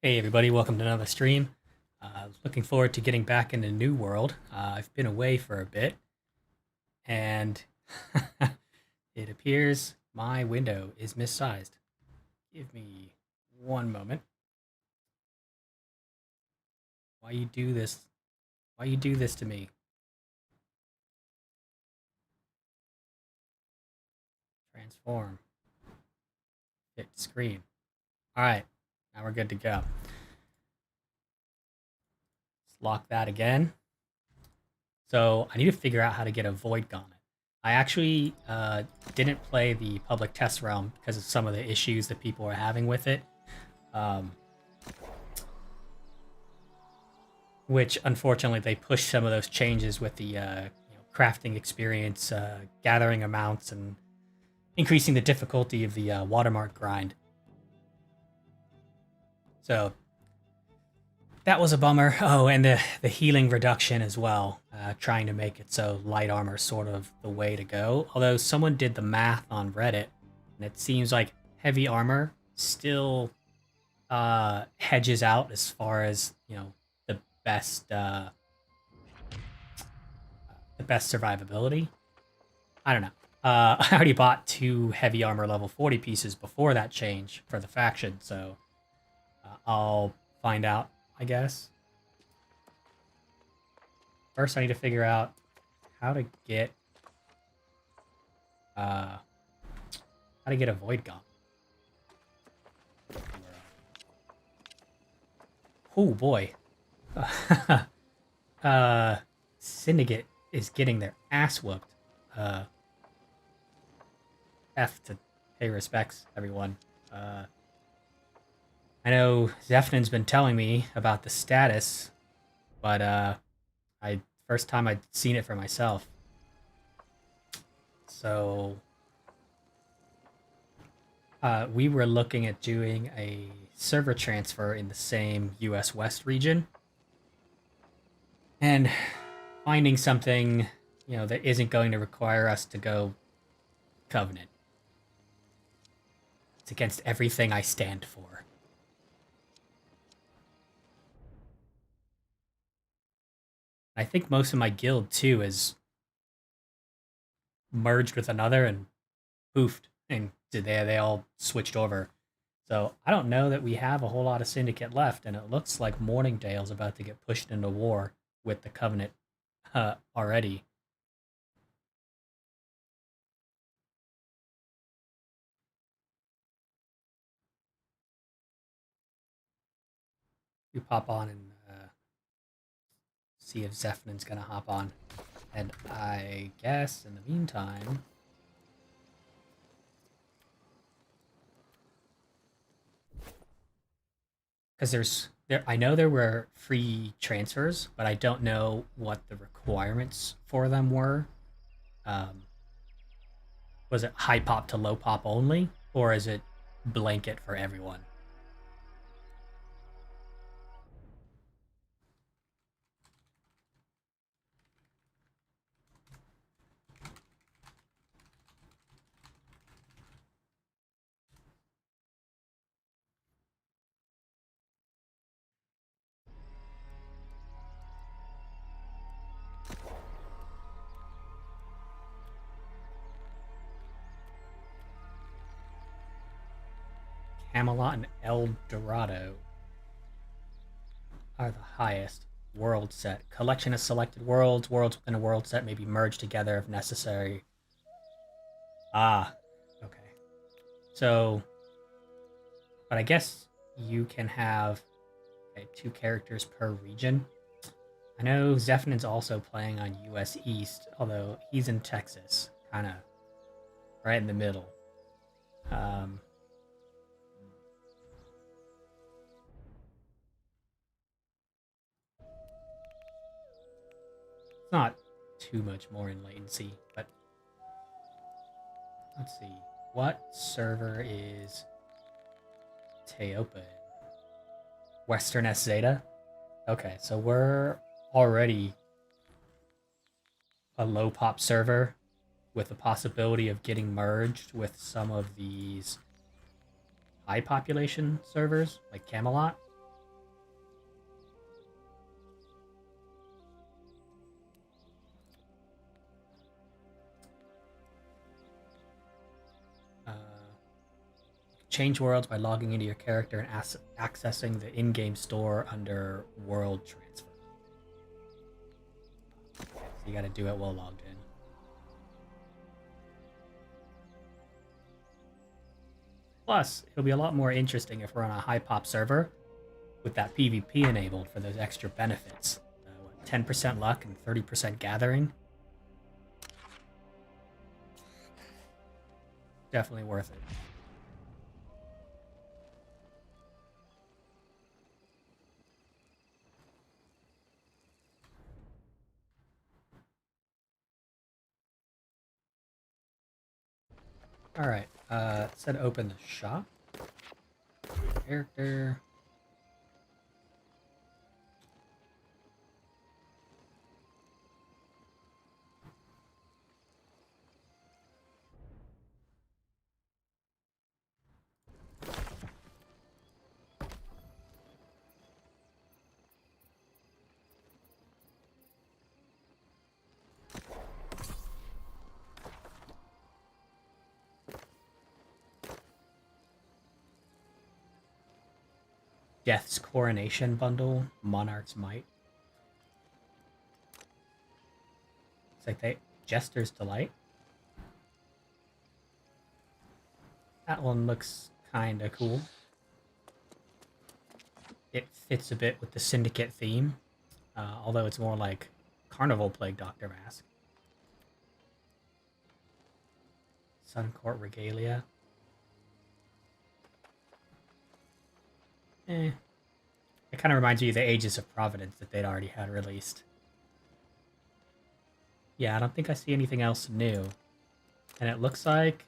Hey everybody, welcome to another stream. Looking forward to getting back into New World. I've been away for a bit, and it appears my window is missized. Give me one moment. Why you do this? Why you do this to me? Transform. Hit screen. All right, now we're good to go. Let's lock that again. So I need to figure out how to get a Void Gauntlet. I actually didn't play the public test realm because of some of the issues that people were having with it. Um, which unfortunately they pushed some of those changes with the crafting experience, gathering amounts, and increasing the difficulty of the watermark grind. So that was a bummer. Oh, and the healing reduction as well, trying to make it so light armor is sort of the way to go. Although someone did the math on Reddit, and it seems like heavy armor still hedges out as far as the best the best survivability. I don't know. I already bought 2 heavy armor level 40 pieces before that change for the faction, so I'll find out, I guess. First, I need to figure out how to get uh, how to get a void gauntlet. Oh boy, uh, Syndicate is getting their ass whooped. Uh, F to pay respects, everyone. I know Zephnan's been telling me about the status, but I first time I'd seen it for myself. So we were looking at doing a server transfer in the same US West region and finding something, that isn't going to require us to go Covenant. It's against everything I stand for. I think most of my guild too is merged with another and poofed, and they all switched over. So I don't know that we have a whole lot of Syndicate left, and it looks like Morningdale's about to get pushed into war with the Covenant already. You pop on and see if Zephnin's gonna hop on. And I guess in the meantime, because I know there were free transfers, but I don't know what the requirements for them were. Um, was it high pop to low pop only, or is it blanket for everyone? Camelot and El Dorado are the highest. World set. Collection of selected worlds. Worlds within a world set may be merged together if necessary. Ah, okay. So, but I guess you can have 2 characters per region. I know Zephnin's also playing on US East, although he's in Texas, kind of right in the middle. Um, it's not too much more in latency, but let's see. What server is Teopa in? Western S Zeta? Okay, so we're already a low pop server with the possibility of getting merged with some of these high population servers like Camelot. change worlds by logging into your character and accessing the in-game store under World Transfer. Okay, so you got to do it while logged in. Plus, it'll be a lot more interesting if we're on a high pop server with that PvP enabled for those extra benefits. 10% luck and 30% gathering. Definitely worth it. All right. It said open the shop. Character. Death's Coronation Bundle. Monarch's Might. It's like they Jester's Delight. That one looks kind of cool. It fits a bit with the Syndicate theme, although it's more like Carnival Plague Doctor Mask. Suncourt Regalia. It kind of reminds me of the Ages of Providence that they'd already had released. Yeah, I don't think I see anything else new. And it looks like...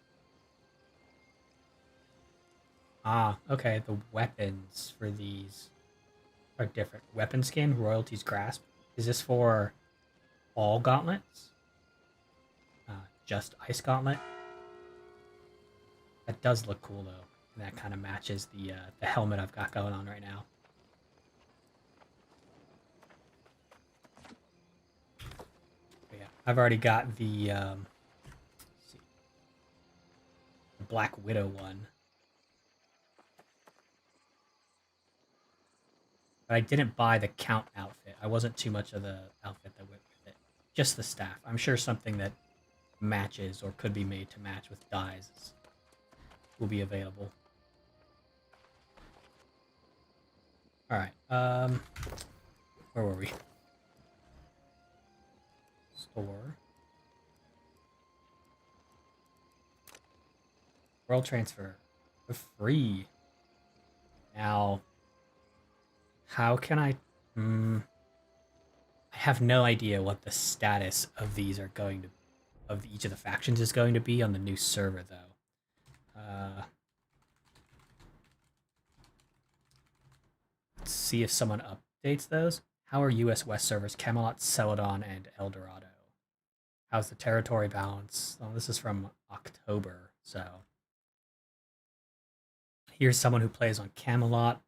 Ah, okay, the weapons for these are different. Weapon skin, Royalty's Grasp. Is this for all gauntlets? Just Ice Gauntlet? That does look cool, though. And that kind of matches the helmet I've got going on right now. But yeah, I've already got the Black Widow one. But I didn't buy the Count outfit. I wasn't too much of the outfit that went with it. Just the staff. I'm sure something that matches or could be made to match with dyes will be available. Alright, where were we? Store. World Transfer. For free. Now, how can I... I have no idea what the status of these are going to... of each of the factions is going to be on the new server, though. Let's see if someone updates those. How are US West servers Camelot, Celadon, and Eldorado? How's the territory balance? Oh, this is from October, so... Here's someone who plays on Camelot.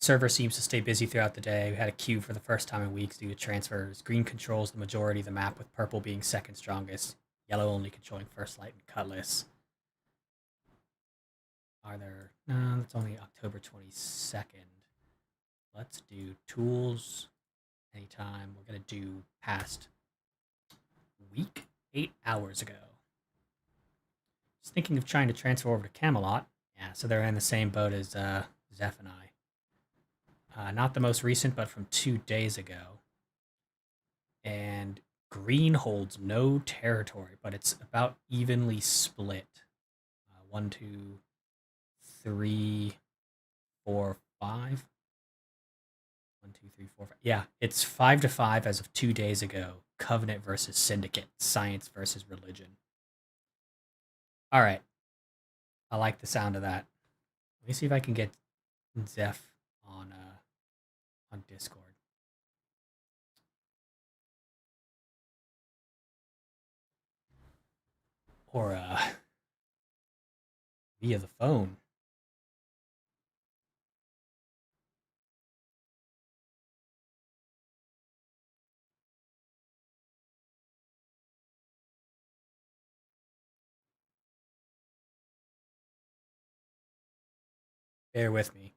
Server seems to stay busy throughout the day. We had a queue for the first time in weeks due to transfers. Green controls the majority of the map, with purple being second strongest. Yellow only controlling First Light and Cutlass. Are there... No, that's only October 22nd. Let's do tools anytime. We're going to do past week, 8 hours ago. Just thinking of trying to transfer over to Camelot. Yeah, so they're in the same boat as Zeph and I. Not the most recent, but from 2 days ago. And green holds no territory, but it's about evenly split. 1, 2, 3, 4, 5. 1, 2, 3, 4, 5. Yeah, it's 5-5 as of 2 days ago. Covenant versus Syndicate. Science versus religion. All right. I like the sound of that. Let me see if I can get Zeph on Discord. Or via the phone. Bear with me.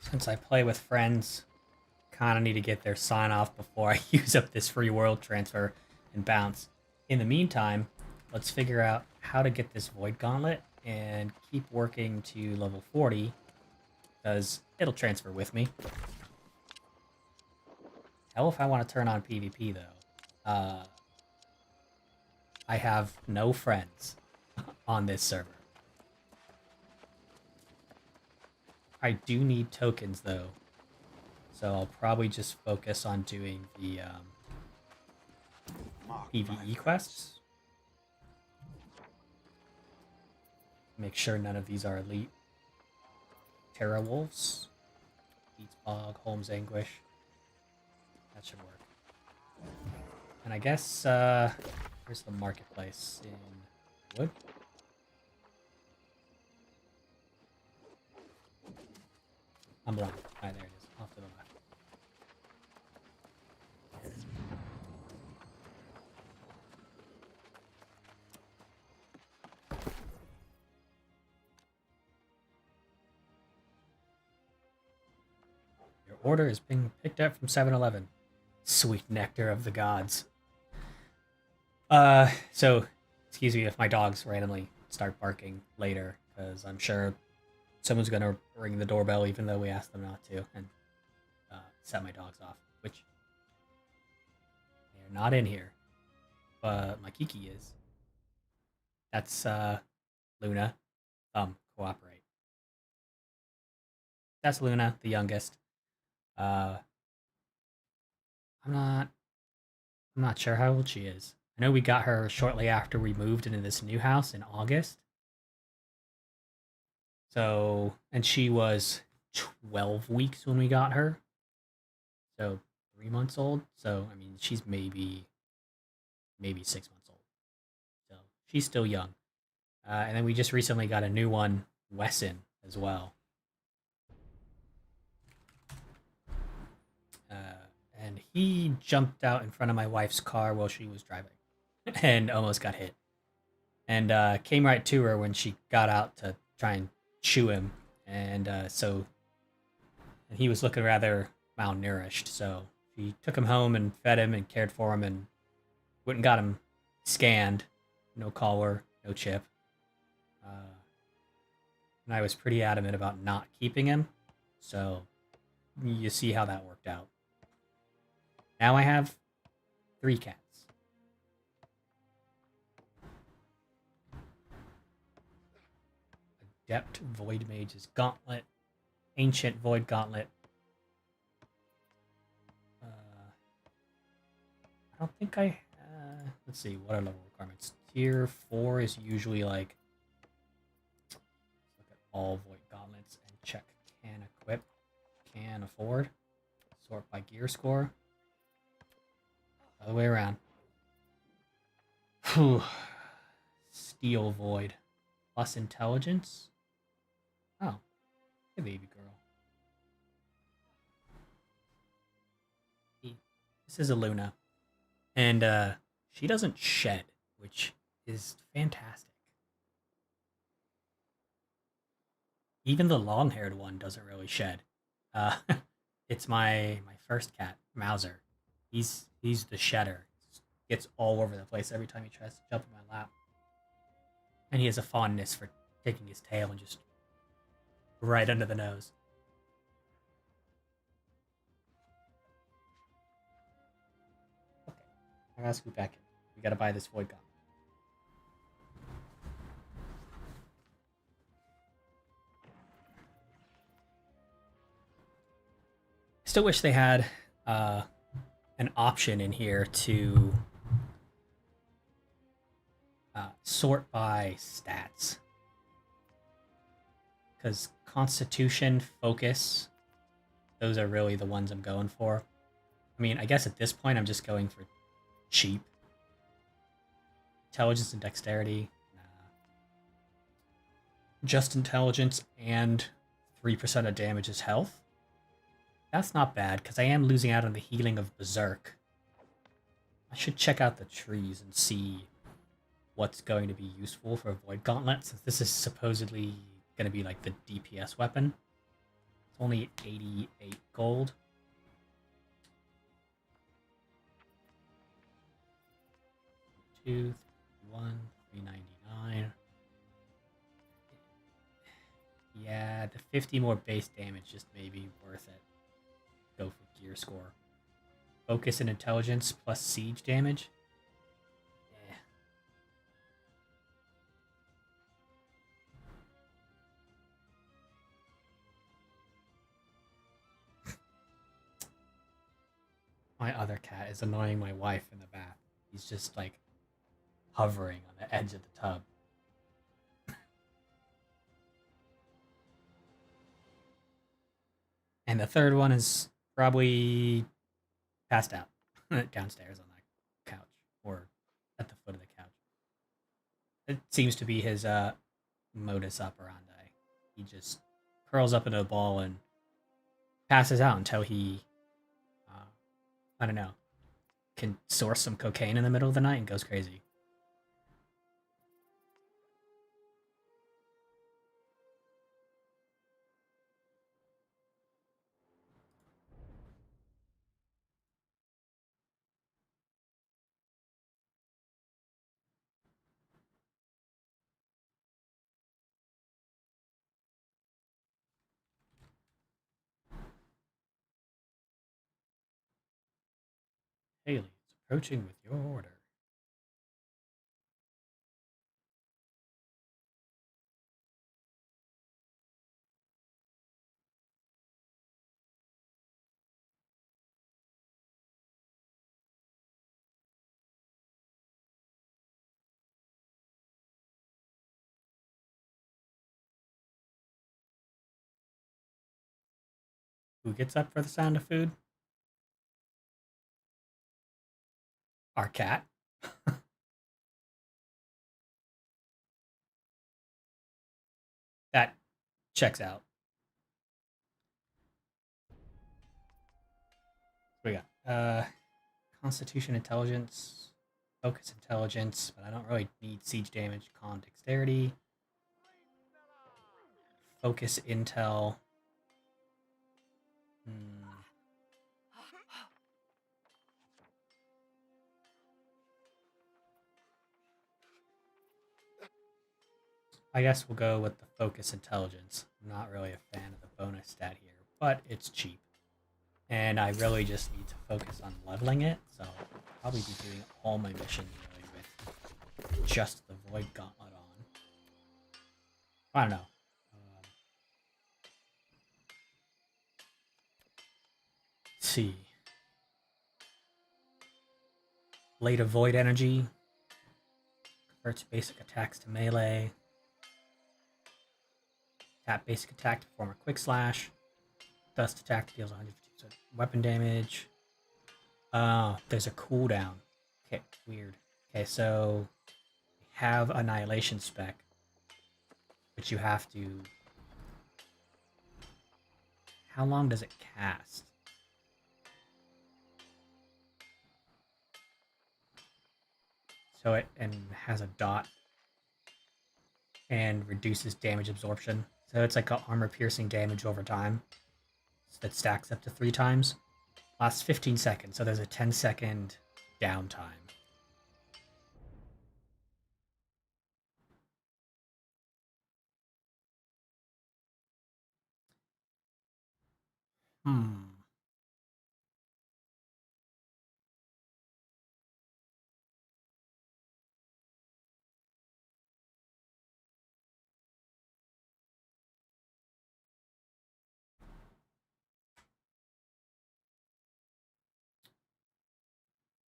Since I play with friends, kind of need to get their sign off before I use up this free world transfer and bounce. In the meantime, let's figure out how to get this Void Gauntlet and keep working to level 40, because it'll transfer with me. Hell if I want to turn on PvP, though. I have no friends on this server. I do need tokens, though. So I'll probably just focus on doing the PvE quests. Make sure none of these are elite. Terra Wolves. Beats Bog, Holmes Anguish. That should work. And I guess, here's the marketplace in Wood. I'm blind. Alright, there it is. Off to the left. Your order is being picked up from 7-Eleven. Sweet nectar of the gods. So, excuse me if my dogs randomly start barking later, because I'm sure someone's gonna ring the doorbell even though we asked them not to, and set my dogs off, which they're not in here, but my Kiki is. That's Luna. Cooperate. That's Luna, the youngest. I'm not sure how old she is. I know we got her shortly after we moved into this new house in August. So, and she was 12 weeks when we got her. So, 3 months old. So, I mean, she's maybe 6 months old. So, she's still young. And then we just recently got a new one, Wesson, as well. And he jumped out in front of my wife's car while she was driving and almost got hit. And came right to her when she got out to try and chew him. And so he was looking rather malnourished. So she took him home and fed him and cared for him and went and got him scanned. No collar, no chip. And I was pretty adamant about not keeping him. So you see how that worked out. Now I have 3 cats. Adept Void Mage's Gauntlet. Ancient Void Gauntlet. I don't think I... let's see, what are level requirements? Tier 4 is usually like... Let's look at all Void Gauntlets and check can equip, can afford. Sort by gear score. Other way around. Steel Void. Plus intelligence. Oh. Hey, baby girl. This is a Luna. And she doesn't shed, which is fantastic. Even the long-haired one doesn't really shed. It's my first cat, Mauser. He's the shedder. Gets all over the place every time he tries to jump in my lap. And he has a fondness for taking his tail and just right under the nose. Okay, I gotta scoot back in. We gotta buy this Void Gauntlet. Still wish they had an option in here to sort by stats, because Constitution, Focus, those are really the ones I'm going for. I mean, I guess at this point I'm just going for cheap. Intelligence and dexterity. Nah. Just intelligence and 3% of damage is health. That's not bad, because I am losing out on the healing of Berserk. I should check out the trees and see what's going to be useful for Void Gauntlet, since this is supposedly going to be like the DPS weapon. It's only 88 gold. Two, 1, 399. Yeah, the 50 more base damage just may be worth it. Go for gear score. Focus and intelligence plus siege damage. My other cat is annoying my wife in the bath. He's just like hovering on the edge of the tub. And the third one is probably passed out downstairs on that couch or at the foot of the couch. It seems to be his modus operandi. He just curls up into a ball and passes out until he, I don't know, can source some cocaine in the middle of the night and goes crazy. Haley, it's approaching with your order. Who gets up for the sound of food? Our cat. That checks out. We got Constitution, Intelligence, Focus, Intelligence, but I don't really need siege damage. Con, Dexterity, Focus, Intel. I guess we'll go with the Focus Intelligence. I'm not really a fan of the bonus stat here, but it's cheap. And I really just need to focus on leveling it, so I'll probably be doing all my missions really with just the Void Gauntlet on. I don't know. Let's see. Blade of Void Energy converts basic attacks to melee. Tap basic attack to perform a quick slash. Dust attack deals 150% weapon damage. There's a cooldown. Okay, weird. Okay, so we have Annihilation spec, but you have to. How long does it cast? So it and has a dot and reduces damage absorption. So it's like a armor piercing damage over time. So that stacks up to 3 times. Lasts 15 seconds, so there's a 10-second downtime. Hmm.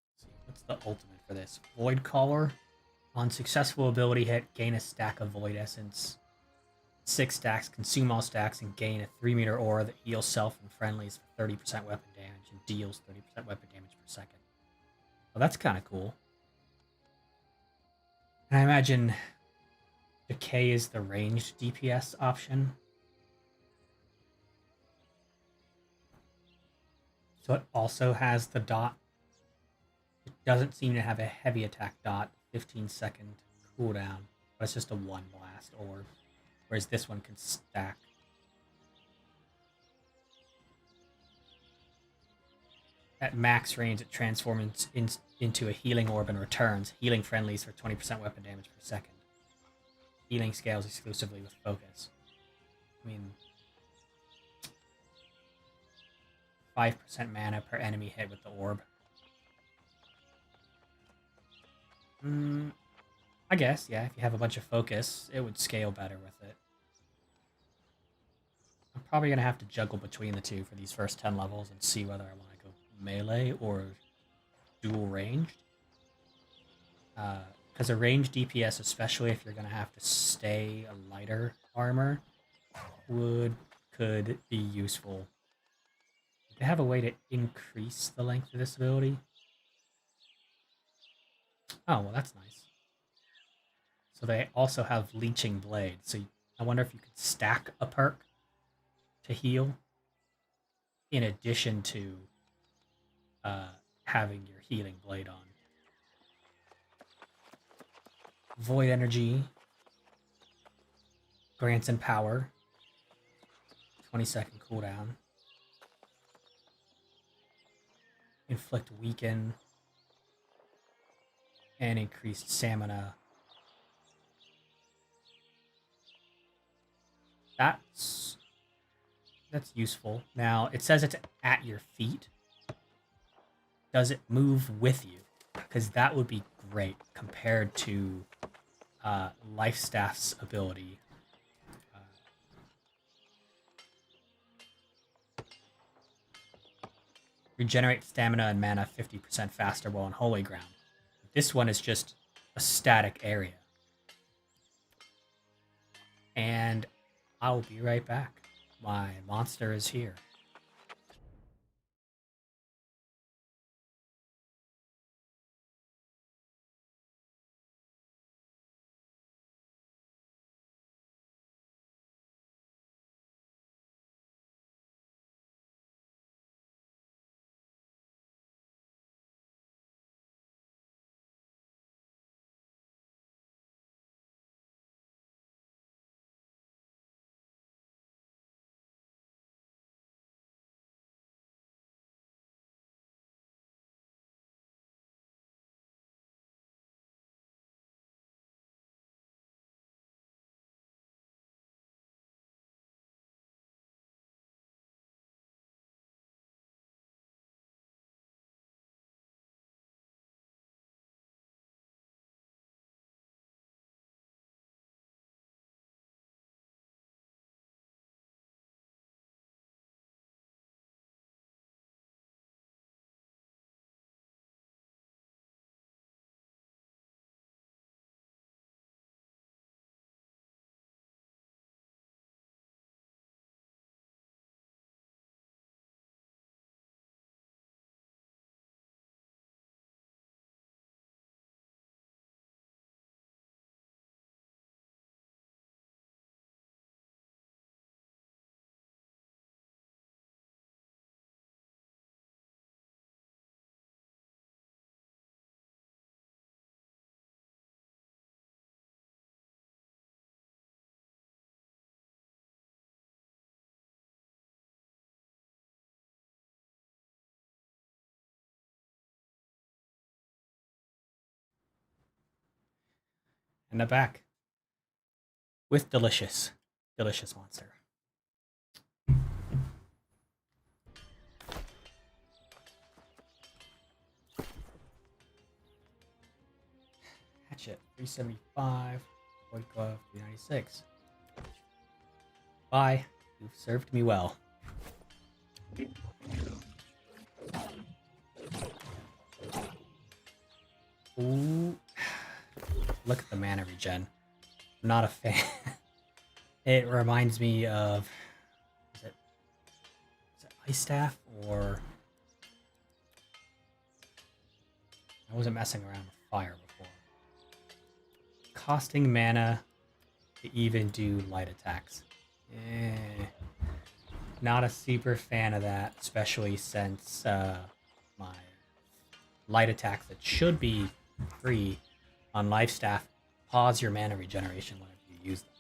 Let's see, what's the ultimate for this? Void Caller. On successful ability hit, gain a stack of Void Essence. 6 stacks, consume all stacks, and gain a 3-meter aura that heals self and friendlies for 30% weapon damage and deals 30% weapon damage per second. Well, that's kind of cool. And I imagine Decay is the ranged DPS option. So it also has the dot. It doesn't seem to have a heavy attack dot, 15-second cooldown, but it's just a one blast orb. Whereas this one can stack. At max range, it transforms into a healing orb and returns. Healing friendlies for 20% weapon damage per second. Healing scales exclusively with focus. I mean, 5% mana per enemy hit with the orb. I guess, yeah, if you have a bunch of focus, it would scale better with it. I'm probably going to have to juggle between the two for these first 10 levels and see whether I want to go melee or dual ranged. Because a ranged DPS, especially if you're going to have to stay a lighter armor, could be useful. Do they have a way to increase the length of this ability? Oh, well, that's nice. So they also have Leeching Blade. So I wonder if you could stack a perk to heal in addition to having your Healing Blade on. Void Energy grants Empower. 20-second cooldown. Inflict Weaken. And increased stamina. That's useful. Now, it says it's at your feet. Does it move with you? Because that would be great compared to Lifestaff's ability. Regenerate stamina and mana 50% faster while on Holy Ground. This one is just a static area. And I'll be right back. My monster is here. And I'm back. With Delicious Monster. Hatchet, 375. Void Glove, 396. Bye. You've served me well. Ooh. Look at the mana regen. I'm not a fan. It reminds me of... Is it Ice Staff? Or... I wasn't messing around with fire before. costing mana to even do light attacks. Not a super fan of that, especially since my light attacks that should be free on Life Staff pause your mana regeneration whenever you use them.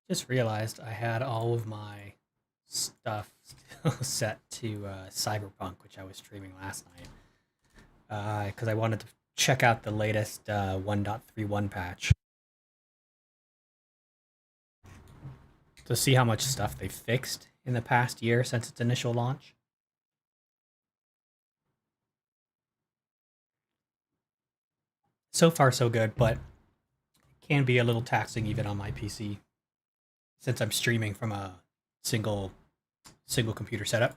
Just realized I had all of my stuff still set to Cyberpunk, which I was streaming last night, because I wanted to check out the latest 1.31 patch to see how much stuff they fixed in the past year since its initial launch. So far, so good, but it can be a little taxing even on my PC since I'm streaming from a single computer setup.